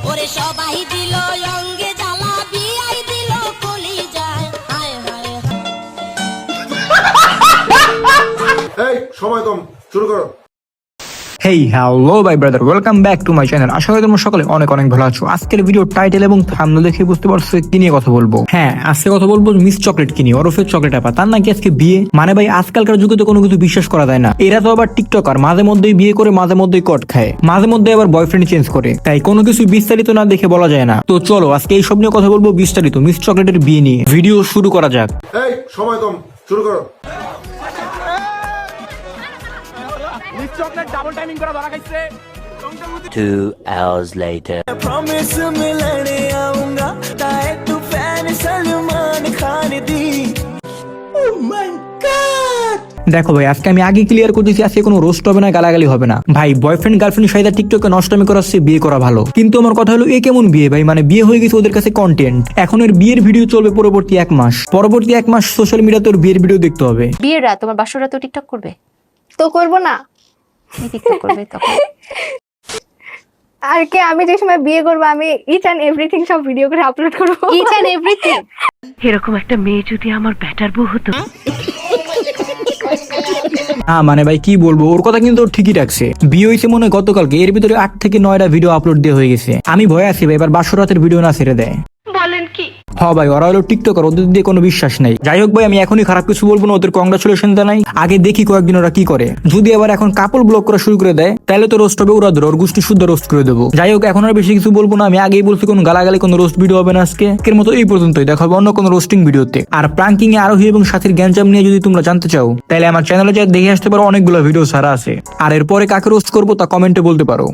ওরে সবাই দিল অঙ্গে জ্বালা বিয়াই দিল কলি যায় হায় হায় এই সময় কম, শুরু করো। হেই হ্যালো ভাই brother, welcome back to my channel. আশা করি তোমরা সকলে অনেক অনেক ভালো আছো। আজকের ভিডিও টাইটেল এবং থাম্বনেল দেখে বুঝতে পারছো কি নিয়ে কথা বলবো। হ্যাঁ, আজকে কথা বলবো মিস চকলেট কিনি ওরফে চকলেট আপা। তার নাকি আজকে বিয়ে। মানে ভাই আজকালকার যুগে তো কোনো কিছু বিশ্বাস করা যায় না। এরা তো আবার টিকটকার, মাঝে মধ্যেই বিয়ে করে মাঝে মধ্যেই কট খায়, মাঝে মধ্যে আবার বয়ফ্রেন্ড চেঞ্জ করে। তাই কোনো কিছু বিস্তারিত না দেখে বলা যায় না। তো চলো আজকে এইসব নিয়ে কথা বলবো বিস্তারিত মিস চকলেটের বিয়ে নিয়ে। ভিডিও শুরু করা যাক। এই সময় কম, শুরু করো। চকলেট ডাবল টাইমিং করা ধরা খাইছে। 2 hours later. प्रॉमिस मिलने आऊंगा ताए तू fan Salman Khan the. Oh my God! দেখো ভাই, আজকে আমি আগে ক্লিয়ার করতেছি, আজকে কোনো রোস্ট হবে না, গালাগালি হবে না। ভাই বয়ফ্রেন্ড গার্লফ্রেন্ড সাইদা টিকটকে নষ্টামি করার চেয়ে বিয়ে করা ভালো। কিন্তু আমার কথা হলো, এ কেমন বিয়ে ভাই? মানে বিয়ে হয়ে গেছে ওদের কাছে কন্টেন্ট। এখন এর বিয়ের ভিডিও চলবে পরবর্তী এক মাস সোশ্যাল মিডিয়াতে ওর বিয়ের ভিডিও দেখতে হবে। বিয়ের রাত তোমার বাসর রাত টিকটক করবে? তো করব না টিকটক করবে তখন। আর কে আমি যে সময় বিয়ে করব আমি ইচ এন্ড এভরিথিং সব ভিডিও করে আপলোড করব। Each and everything. এরকম একটা মেয়ে যদি আমার ব্যাটার বউ হতো। হ্যাঁ মানে ভাই কি বলবো, ওর কথা কিন্তু ওর ঠিকই রাখছে। বিয়ে হয়েছে মনে হয় গতকালকে, এর ভিতরে 8 থেকে 9টা ভিডিও আপলোড দিয়ে হয়ে গেছে। আমি ভয় আছি ভাই এবার বাসর রাতের ভিডিও না ছেড়ে দেয়। বলেন কি? হ্যাঁ ভাই, ওরা হলো টিকটকার, ওদের দিয়ে কোনো বিশ্বাস নাই। যাই হোক ভাই, আমি এখনই খারাপ কিছু বলবো না, ওদের কংগ্রাচুলেশন জানাই। আগে দেখি কয়েকদিন ওরা কি করে। যদি আবার এখন কাপল ব্লক করা শুরু করে দেয় তাহলে তো রোস্ট হবে, ওরা ধরে ওর গোষ্ঠী শুদ্ধ রোস্ট করে দেবো। যাই হোক, এখন আর বেশি কিছু বলবো না। আমি আগেই বলছি কোনো গালাগালি কোনো রোস্ট ভিডিও হবে না আজকে। এর মতো এই পর্যন্তই, দেখা হবে অন্য কোনো রোস্টিং ভিডিওতে। আর প্রাঙ্কিং এ আরোহী এবং সাথীর গ্যাঞ্জাম নিয়ে যদি তোমরা জানতে চাও তাহলে আমার চ্যানেলে যা দেখে আসতে পারো, অনেকগুলো ভিডিও ছাড়া আছে। আর এরপরে কাকে রোস্ট করবো তা কমেন্টে বলতে পারো।